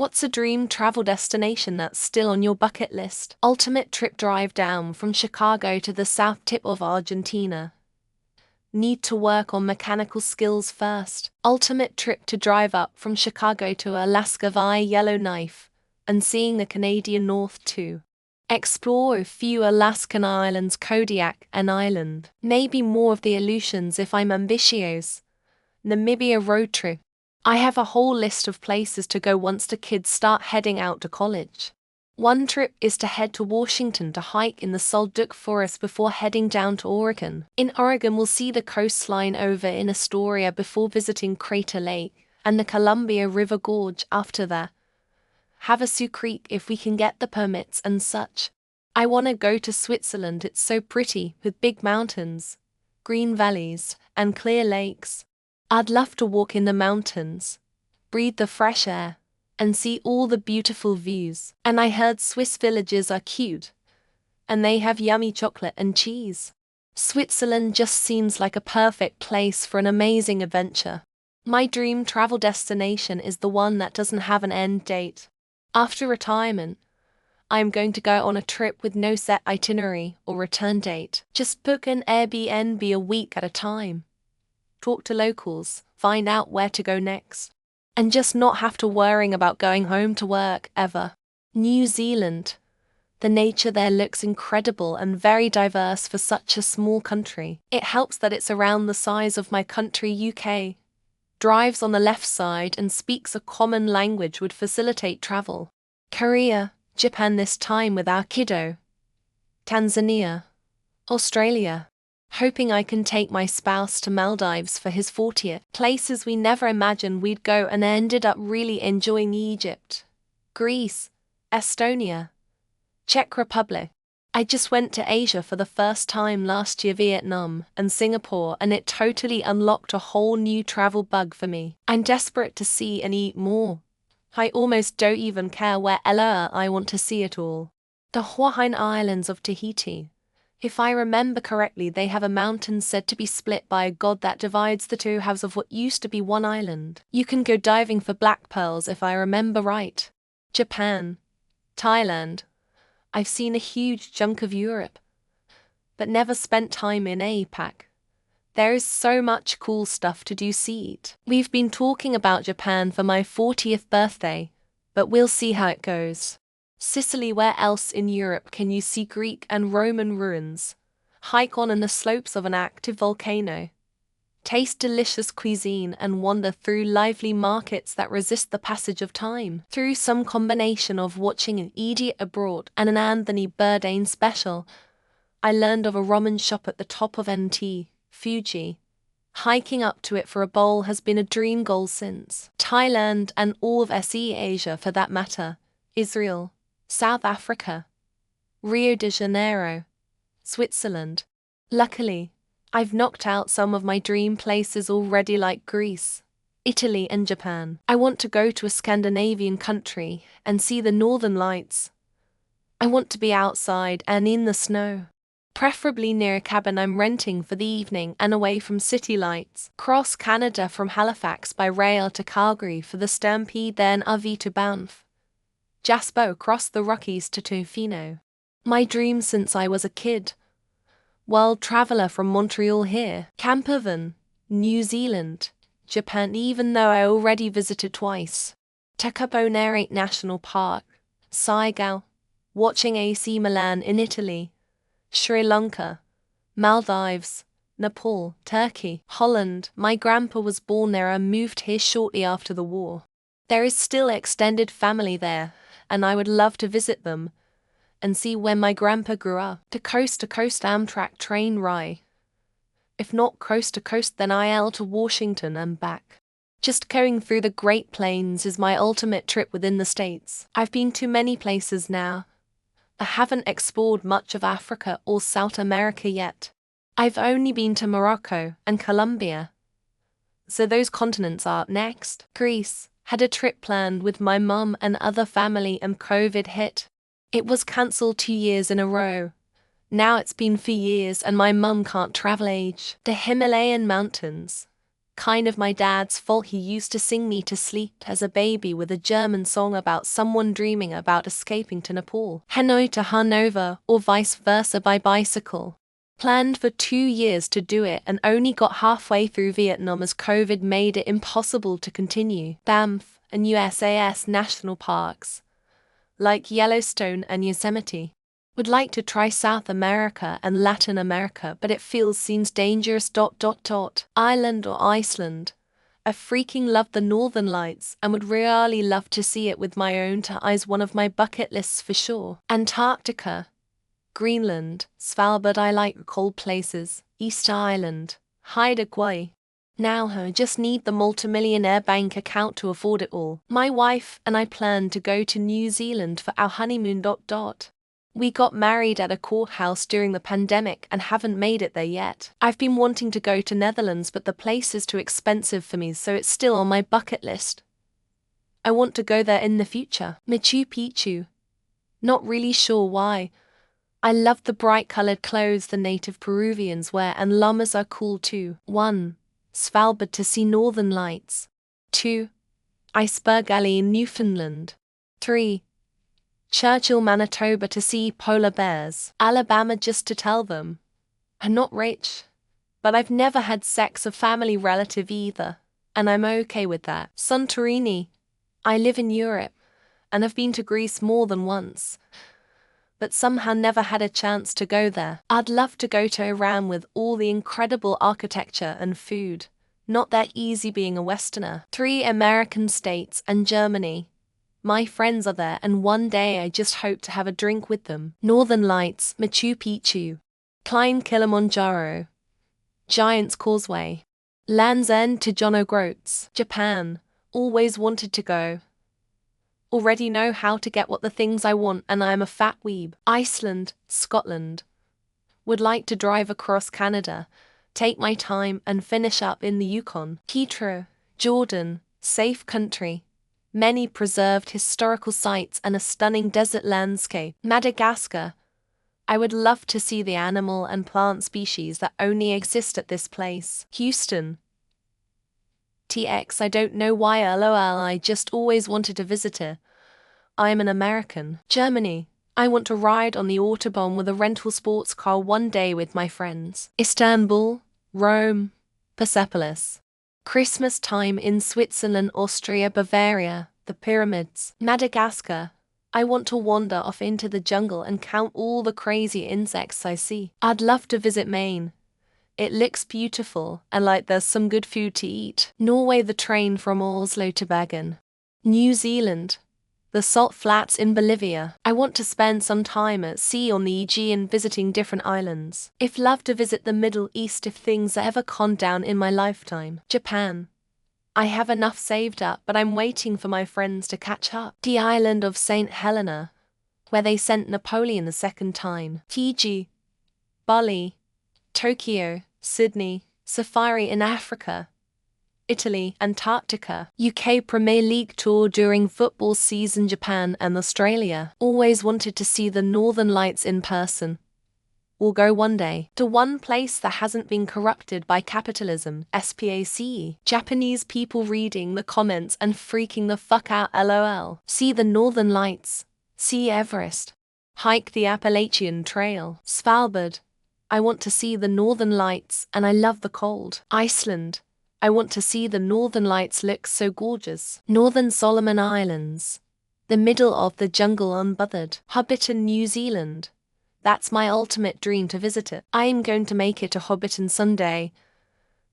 What's a dream travel destination that's still on your bucket list? Ultimate trip drive down from Chicago to the south tip of Argentina. Need to work on mechanical skills first. Ultimate trip to drive up from Chicago to Alaska via Yellowknife, and seeing the Canadian North too. Explore a few Alaskan islands, Kodiak and Island. Maybe more of the Aleutians if I'm ambitious. Namibia road trip. I have a whole list of places to go once the kids start heading out to college. One trip is to head to Washington to hike in the Solduc Forest before heading down to Oregon. In Oregon, we'll see the coastline over in Astoria before visiting Crater Lake, and the Columbia River Gorge after that. Havasu Creek if we can get the permits and such. I want to go to Switzerland, it's so pretty, with big mountains, green valleys, and clear lakes. I'd love to walk in the mountains, breathe the fresh air, and see all the beautiful views. And I heard Swiss villages are cute, and they have yummy chocolate and cheese. Switzerland just seems like a perfect place for an amazing adventure. My dream travel destination is the one that doesn't have an end date. After retirement, I am going to go on a trip with no set itinerary or return date. Just book an Airbnb a week at a time. Talk to locals, find out where to go next, and just not have to worrying about going home to work ever. New Zealand. The nature there looks incredible and very diverse for such a small country. It helps that it's around the size of my country UK. Drives on the left side and speaks a common language would facilitate travel. Korea, Japan this time with our kiddo. Tanzania. Australia. Hoping I can take my spouse to Maldives for his 40th. Places we never imagined we'd go and ended up really enjoying. Egypt, Greece, Estonia, Czech Republic. I just went to Asia for the first time last year, Vietnam and Singapore, and it totally unlocked a whole new travel bug for me. I'm desperate to see and eat more. I almost don't even care where I want to see it all. The Hawaiian Islands of Tahiti. If I remember correctly, they have a mountain said to be split by a god that divides the two halves of what used to be one island. You can go diving for black pearls if I remember right. Japan. Thailand. I've seen a huge chunk of Europe, but never spent time in APAC. There is so much cool stuff to do. See it. We've been talking about Japan for my 40th birthday, but we'll see how it goes. Sicily. Where else in Europe can you see Greek and Roman ruins? Hike on the slopes of an active volcano. Taste delicious cuisine and wander through lively markets that resist the passage of time. Through some combination of watching an Idiot Abroad and an Anthony Bourdain special, I learned of a ramen shop at the top of Fuji. Hiking up to it for a bowl has been a dream goal since. Thailand and all of SE Asia for that matter. Israel. South Africa, Rio de Janeiro, Switzerland. Luckily, I've knocked out some of my dream places already, like Greece, Italy and Japan. I want to go to a Scandinavian country and see the northern lights. I want to be outside and in the snow, preferably near a cabin I'm renting for the evening and away from city lights. Cross Canada from Halifax by rail to Calgary for the Stampede, then RV to Banff. Jasper across the Rockies to Tofino. My dream since I was a kid. World traveller from Montreal here. Campervan, New Zealand, Japan, even though I already visited twice. Tekaponere National Park, Saigal, watching AC Milan in Italy. Sri Lanka, Maldives, Nepal, Turkey, Holland. My grandpa was born there and moved here shortly after the war. There is still extended family there, and I would love to visit them and see when my grandpa grew up. To coast Amtrak train ride. If not coast to coast, then IL to Washington and back. Just going through the Great Plains is my ultimate trip within the States. I've been to many places now. I haven't explored much of Africa or South America yet. I've only been to Morocco and Colombia. So those continents are up next. Greece. Had a trip planned with my mum and other family and COVID hit. It was cancelled 2 years in a row. Now it's been for years and my mum can't travel. The Himalayan mountains. kind of my dad's fault. He used to sing me to sleep as a baby with a German song about someone dreaming about escaping to Nepal, Hanoi to Hanover, or vice versa by bicycle. Planned for 2 years to do it and only got halfway through Vietnam as COVID made it impossible to continue. Banff and USAS national parks, like Yellowstone and Yosemite. Would like to try South America and Latin America, but it seems dangerous. Ireland or Iceland. I freaking love the Northern Lights and would really love to see it with my own two eyes. One of my bucket lists for sure. Antarctica, Greenland, Svalbard. I like cold places. Easter Island, Hawaii. Now I just need the multimillionaire bank account to afford it all. My wife and I plan to go to New Zealand for our honeymoon. We got married at a courthouse during the pandemic and haven't made it there yet. I've been wanting to go to Netherlands, but the place is too expensive for me, so it's still on my bucket list. I want to go there in the future. Machu Picchu. Not really sure why. I love the bright-colored clothes the native Peruvians wear, and llamas are cool too. 1. Svalbard to see northern lights. 2. Iceberg Alley in Newfoundland. 3. Churchill, Manitoba to see polar bears. Alabama just to tell them I'm not rich, but I've never had sex or family relative either, and I'm okay with that. Santorini. I live in Europe and have been to Greece more than once, but somehow never had a chance to go there. I'd love to go to Iran with all the incredible architecture and food. Not that easy being a Westerner. 3. American states and Germany. My friends are there, and one day I just hope to have a drink with them. Northern Lights, Machu Picchu. Climb Kilimanjaro. Giant's Causeway. Land's End to John O'Groats. Japan. Always wanted to go. Already know how to get what the things I want, and I am a fat weeb. Iceland, Scotland. Would like to drive across Canada, take my time and finish up in the Yukon. Heathrow, Jordan. Safe country. Many preserved historical sites and a stunning desert landscape. Madagascar. I would love to see the animal and plant species that only exist at this place. Houston. TX. I don't know why, lol, I just always wanted to visit it. I am an American. Germany. I want to ride on the Autobahn with a rental sports car one day with my friends. Istanbul, Rome, Persepolis. Christmas time in Switzerland, Austria, Bavaria, the pyramids. Madagascar. I want to wander off into the jungle and count all the crazy insects I see. I'd love to visit Maine. It looks beautiful and like there's some good food to eat. Norway, the train from Oslo to Bergen. New Zealand. The salt flats in Bolivia. I want to spend some time at sea on the Aegean visiting different islands. If love to visit the Middle East if things ever calm down in my lifetime. Japan. I have enough saved up, but I'm waiting for my friends to catch up. The island of St. Helena, where they sent Napoleon the second time. Fiji. Bali. Tokyo, Sydney. Safari in Africa. Italy, Antarctica. UK Premier League tour during football season. Japan and Australia. Always wanted to see the Northern Lights in person. We'll go one day to one place that hasn't been corrupted by capitalism. SPACE. Japanese people reading the comments and freaking the fuck out, lol. See the Northern Lights. See Everest. Hike the Appalachian Trail. Svalbard. I want to see the Northern Lights and I love the cold. Iceland. I want to see the Northern Lights look so gorgeous. Northern Solomon Islands. The middle of the jungle unbothered. Hobbiton, New Zealand. That's my ultimate dream to visit it. I am going to make it to Hobbiton someday.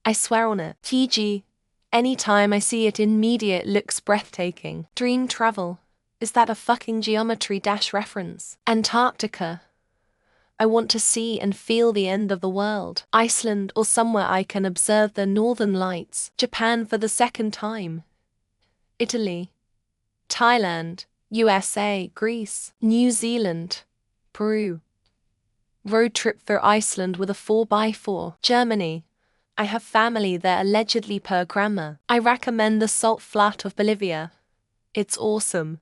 I swear on it. Fiji. Anytime I see it in media it looks breathtaking. Dream travel. Is that a fucking Geometry Dash reference? Antarctica. I want to see and feel the end of the world. Iceland or somewhere I can observe the Northern Lights. Japan for the second time. Italy. Thailand. USA. Greece. New Zealand. Peru. Road trip for Iceland with a 4x4. Germany. I have family there allegedly per grammar. I recommend the salt flat of Bolivia. It's awesome.